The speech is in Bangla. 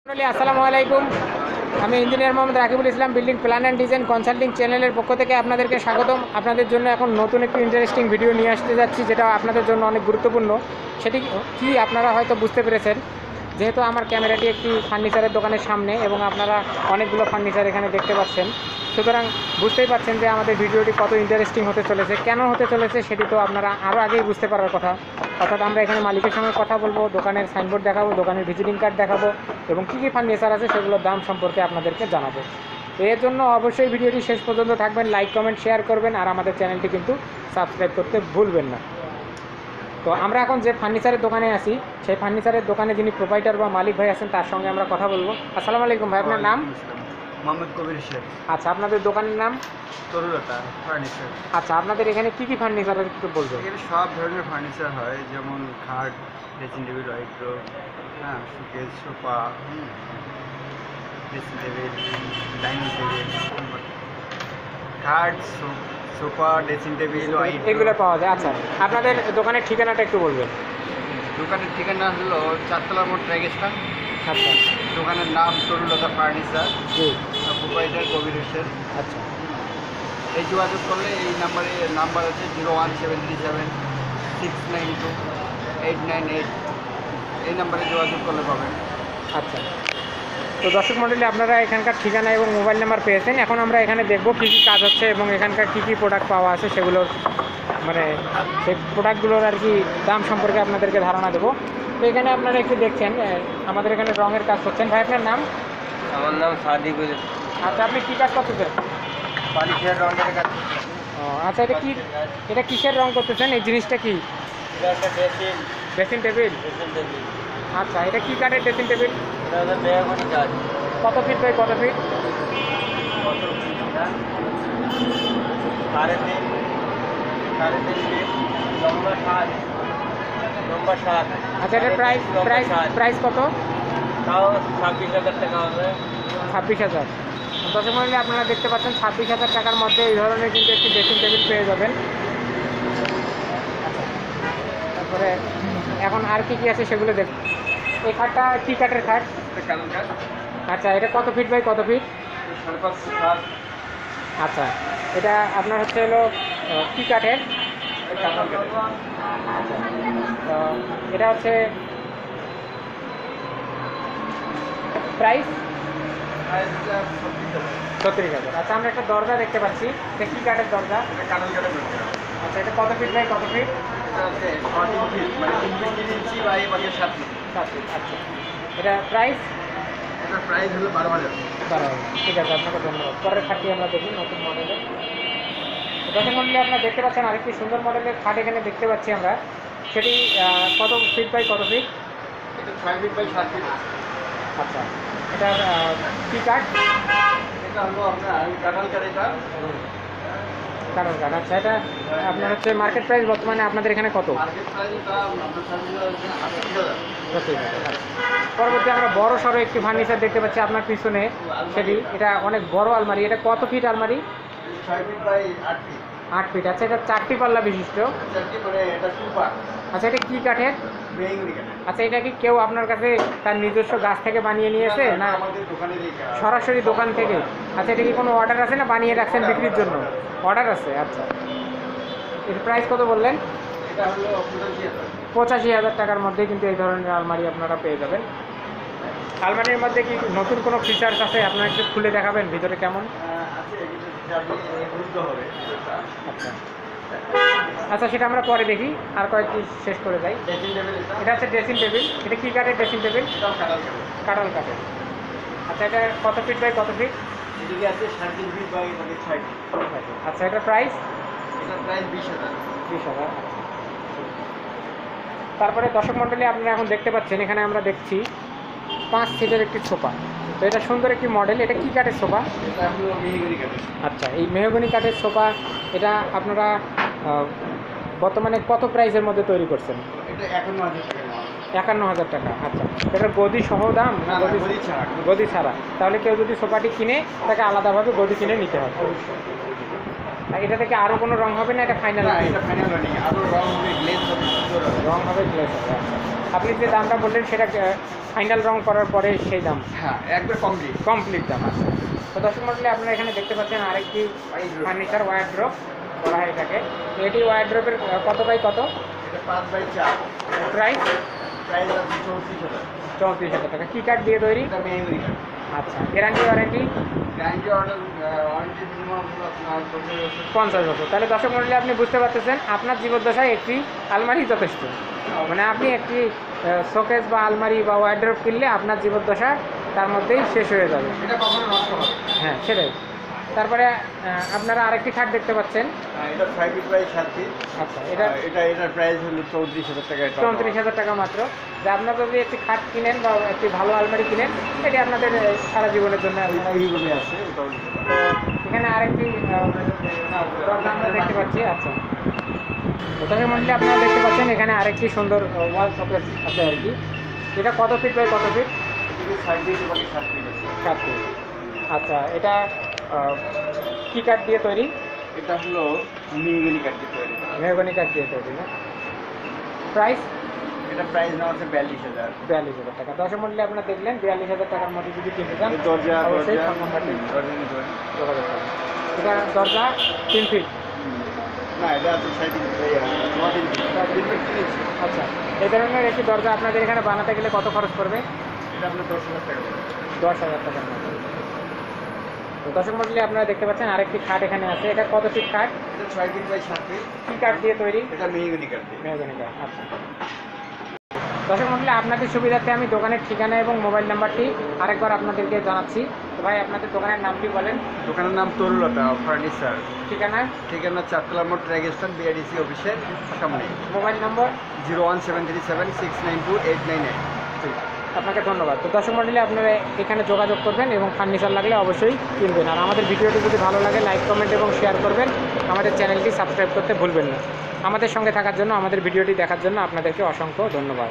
আসসালামু আলাইকুম। আমি engineer Mohammad Rakibul Islam, building plan and design consulting চ্যানেলের পক্ষ থেকে আপনাদেরকে স্বাগতম। আপনাদের জন্য এখন নতুন একটি ইন্টারেস্টিং ভিডিও নিয়ে আসতে যাচ্ছি, যেটা আপনাদের জন্য অনেক গুরুত্বপূর্ণ। সেটি কি আপনারা হয়তো বুঝতে পেরেছেন, যেহেতু আমার ক্যামেরাটি একটি ফার্নিচারের দোকানের সামনে এবং আপনারা অনেকগুলো ফার্নিচার এখানে দেখতে পাচ্ছেন, সুতরাং বুঝতেই পারছেন যে আমাদের ভিডিওটি কত ইন্টারেস্টিং হতে চলেছে। কেন হতে চলেছে সেটি তো আপনারা আরও আগেই বুঝতে পারার কথা। অর্থাৎ আমরা এখানে মালিকের সঙ্গে কথা বলবো, দোকানের সাইনবোর্ড দেখাবো, দোকানের ভিজিটিং কার্ড দেখাবো এবং কী কী ফার্নিচার আছে সেগুলোর দাম সম্পর্কে আপনাদেরকে জানাবো। এর জন্য অবশ্যই ভিডিওটি শেষ পর্যন্ত থাকবেন, লাইক কমেন্ট শেয়ার করবেন আর আমাদের চ্যানেলটি কিন্তু সাবস্ক্রাইব করতে ভুলবেন না। তো আমরা এখন যে ফার্নিচারের দোকানে আছি, সেই ফার্নিচারের দোকানে যিনি প্রোপাইটার বা মালিক ভাই আছেন তার সঙ্গে আমরা কথা বলবো। আসসালামু আলাইকুম ভাই, আপনার নাম? মোহাম্মদ কবির শেখ। আচ্ছা, আপনাদের দোকানের নাম? তরুলতা ফার্নিচার। আচ্ছা, আপনাদের এখানে কী কী ফার্নিচার একটু বলবেন? এখানে সব ধরনের ফার্নিচার হয়, যেমন খাট, ড্রেসিং টেবিল, ওয়াইড্রো, হ্যাঁ, showcase, sofa, dressing table, dining table, খাট, সোফা, ড্রেসিং টেবিল, এগুলো পাওয়া যায়। আচ্ছা, আপনাদের দোকানের ঠিকানাটা একটু বলবেন। দোকানের ঠিকানা হলো 4 তলা মোড় ট্রাইগেস্টান। আচ্ছা, দোকানের নাম তরুলতা ফার্নিচার, জি, প্রোপাইটার কবির শেখ। আচ্ছা, এই যোগাযোগ করলে এই নাম্বার আছে 01737692898। এই নাম্বারে যোগাযোগ করলে পাবেন। আচ্ছা। তো দর্শক মণ্ডলী, আপনারা এখানকার ঠিকানা এবং মোবাইল নাম্বার পেয়েছেন। এখন আমরা এখানে দেখব কী কী কাজ হচ্ছে এবং এখানকার কী কী প্রোডাক্ট পাওয়া আছে সেগুলোর, মানে সেই প্রোডাক্টগুলোর আর কি দাম সম্পর্কে আপনাদেরকে ধারণা দেবো। তো এখানে আপনারা একটু দেখছেন আমাদের এখানে রঙের কাজ করছেন। ভাই, আপনার নাম? আমার নাম সাদিক। আচ্ছা, আপনি কী কাজ করতেছেন? বালিশের রঙের কাজ। ও আচ্ছা, এটা কিসের রং করতেছেন? এই জিনিসটা কি? Dressing table. আচ্ছা, এটা কী কাঠের ড্রেসিং টেবিল? কত ফিট বাই কত ফিট? 3.5 ফিট, লম্বা 7। আচ্ছা, এটার প্রাইস কত? তাও 26,000 টাকা হবে। 26,000। দর্শক মণ্ডলী, আপনারা দেখতে পাচ্ছেন 26,000 টাকার মধ্যে এই ধরনের কিন্তু একটি ড্রেসিং টেবিল পেয়ে যাবেন। আচ্ছা, তারপরে এখন আর কি আছে সেগুলো দেখ। এই খাটটা কী কাঠের খাট? আচ্ছা, এটা কত ফিট বাই কত ফিট? 5.5 ফিট। আচ্ছা, এটা আপনার হচ্ছে হলো কী কাঠের? আচ্ছা, এটা হচ্ছে প্রাইস 36,000। আচ্ছা, আমরা একটা দরজা দেখতে পাচ্ছি, এটা কী কাঠের দরজা? আচ্ছা, এটা কত ফিট বাই কত ফিট? 14 ফিট, মানে 3 feet 3 inch by 7 feet. 7 feet. আচ্ছা, এটা প্রাইস? এটার প্রাইস হলো 12,000। ঠিক আছে, আপনাকে ধন্যবাদ। পরের খাটটি আমরা দেখি, নতুন মডেলের। দর্শক মণ্ডলী, আপনারা দেখতে পাচ্ছেন আরেকটি সুন্দর মডেলের খাট এখানে দেখতে পাচ্ছি আমরা। সেটি কত ফিট বাই কত ফিট? এটা 6 ফিট বাই 7 ফিট। আচ্ছা, এটার কী কাঠ? এটা হলো আপনার কাঁঠাল কাঠ। এটা কারণ কাঠ। আচ্ছা, এটা আপনার হচ্ছে মার্কেট প্রাইস বর্তমানে আপনাদের এখানে কত? মার্কেট প্রাইস এটা আপনার 80,000। পরবর্তী আমরা বড় সড়ো একটি ফার্নিচার দেখতে পাচ্ছি আপনার পিছনে, সেটি এটা অনেক বড় আলমারি। এটা কত ফিট আলমারি? 6 ফিট বাই 8 ফিট। 8 ফিট। আচ্ছা, এটা 4টি পাল্লা বিশিষ্ট। মানে এটা 2 পার্ট। আচ্ছা, এটা কী কাঠের? মেহগনি কাঠ। আচ্ছা, এটা কি কেউ আপনার কাছে তার নিজস্ব গাছ থেকে বানিয়ে নিয়েছে না আমাদের দোকানে সরাসরি দোকান থেকে? আচ্ছা, এটা কি কোনো অর্ডার আছে না বানিয়ে রাখছেন বিক্রির জন্য? অর্ডার আছে। আচ্ছা, এর প্রাইস কত বললেন? এটা হলো 85,000। 85,000 টাকার মধ্যে কিন্তু এই ধরনের আলমারি আপনারা পেয়ে যাবেন। আলমারির মধ্যে কি নতুন কোনো ফিচার্স আছে? আপনারা একটু খুলে দেখাবেন ভিতরে কেমন? আছে, কিন্তু আপনি বুঝতে হবে। আচ্ছা, আচ্ছা, সেটা আমরা পরে দেখি, আর কয়েকটি শেষ করে যাই। ড্রেসিং টেবিল এটা হচ্ছে ড্রেসিং টেবিল। এটা কী কাঠের ড্রেসিং টেবিল? কাঁঠাল কাঠের। আচ্ছা, এটা কত ফিট বাই কত ফিট? এদিকে আছে 3.5 ফিট বাই 6 ফিট। আচ্ছা, এটার প্রাইস? এটার প্রাইস 20,000। 20,000। তারপরে দর্শক মণ্ডলী, আপনারা এখন দেখতে পাচ্ছেন এখানে আমরা দেখছি 5 সিটের একটি সোফা। তো এটা সুন্দর একটি মডেল। এটা কী কাঠের সোফা? এটা হলো মেহগনি কাঠের। আচ্ছা, এই মেহগনি কাঠের সোফা এটা আপনারা বর্তমানে কত প্রাইসের মধ্যে তৈরি করছেন? এটা 51,000 টাকা। 51,000 টাকা। আচ্ছা, এটা গদি সহ দাম না গদি ছাড়া? গদি ছাড়া। তাহলে কেউ যদি সোফাটি কিনে তাকে আলাদাভাবে গদি কিনে নিতে হবে। আর এটা থেকে আরও কোনো রং হবে না? এটা ফাইনাল? না, এটা ফাইনাল রানিং। আরও রং হবে, গ্লেজ হবে, রং হবে, গ্লেজ হবে। আচ্ছা। আপনি যে দামটা বললেন সেটা ফাইনাল রং করার পরে সেই দাম, হ্যাঁ একবার কমপ্লিট। কমপ্লিট দাম আছে। তো দর্শক মন্ডলী আপনারা এখানে দেখতে পাচ্ছেন আরেকটি ফার্নিচার ওয়ারড্রপ বলা হয় এটাকে। তো এটি ওয়ারড্রপের কত বাই কত? এটা 5x4, প্রাইস প্রাইস আছে 34,000। 34,000 টাকা। কী কাঠ দিয়ে তৈরি? এটা মেহগনি কাঠ। আচ্ছা, guarantee warranty? Guarantee warranty minimum আপনার 50 বছর। 50 বছর। তাহলে দর্শক মন্ডলী আপনি বুঝতে পারতেছেন আপনার জীবদ্দশায় একটি আলমারি যথেষ্ট। মানে আপনি একটি শোকেস বা আলমারি বা ওয়ারড্রপ কিনলে আপনার জীবদ্দশা তার মধ্যেই শেষ হয়ে যাবে। এটা কখনো নষ্ট হবে। হ্যাঁ সেটাই। তারপরে আপনারা আরেকটি খাট দেখতে পাচ্ছেন। এটা 5 ফিট বাই 7 ফিট। আচ্ছা, এটা এটার প্রাইস হলো 34,000 টাকা। 34,000 টাকা মাত্র। যে আপনারা যদি একটি খাট কিনেন বা একটি ভালো আলমারি কিনেন, এটি আপনাদের সারা জীবনের জন্য আপনারা এইগুলো আছে, ওটাও নিতে পারেন। তো এখানে আরেকটি দরজা আমরা দেখতে পাচ্ছি। আচ্ছা, দর্শক মন্ডলী আপনারা দেখতে পাচ্ছেন এখানে আরেকটি সুন্দর ওয়াল শোকেস আছে আর কি। এটা কত ফিট বাই কত ফিট? এদিকে 6 ফিট বাকি 7 ফিট আছে। 7 ফিট। আচ্ছা, এটা কী কাঠ দিয়ে তৈরি? এটা হলো মেহগনি কাঠ দিয়ে তৈরি। মেহগনি কাঠ দিয়ে তৈরি না? প্রাইস? এটা প্রাইস নেওয়া আছে 42,000। 42,000 টাকা। দর্শক মন্ডলী আপনারা দেখলেন 42,000 টাকার মধ্যে যদি কিনতে চান দরজা অবশ্যই দরজা ফোন নাম্বারটি দরজা নিতে পারেন। যোগাযোগ করুন। এটা দরজা 3 ফিট। না, এটা আছে 6 ফিট বাই 3 ফিট। 3 ফিট কিনেছি। আচ্ছা, এই ধরনের একটি দরজা আপনাদের এখানে বানাতে গেলে কত খরচ পড়বে? এটা আপনার 10,000 টাকা পড়বে। 10,000 টাকার মতো। তো দর্শক মন্ডলী আপনারা দেখতে পাচ্ছেন আরেকটি খাট এখানে আছে। এটা কত ফিট খাট? এটা 6 ফিট বাই 7 ফিট। কী কাঠ দিয়ে তৈরি? এটা মেহগনি কাঠ দিয়ে। মেহগনি কাঠ। আচ্ছা, দর্শক মন্ডলী আপনাদের সুবিধার্থে আমি দোকানের ঠিকানা এবং মোবাইল নাম্বারটি আরেকবার আপনাদেরকে জানাচ্ছি। তো ভাই আপনাদের দোকানের নামটি বলেন। দোকানের নাম তরুলতা ফার্নিচার। ঠিকানা? ঠিকানা 4 তলা মোড়, ট্র্যাক স্ট্যান্ড, বিআরডিসি অফিসের সামনে। মোবাইল নম্বর? 01737692898। আপনাকে ধন্যবাদ। তো দর্শক মন্ডলী আপনারা এখানে যোগাযোগ করবেন এবং ফার্নিচার লাগলে অবশ্যই কিনবেন। আর আমাদের ভিডিওটি যদি ভালো লাগে লাইক কমেন্ট এবং শেয়ার করবেন। আমাদের চ্যানেলটি সাবস্ক্রাইব করতে ভুলবেন না। আমাদের সঙ্গে থাকার জন্য, আমাদের ভিডিওটি দেখার জন্য আপনাদেরকে অসংখ্য ধন্যবাদ।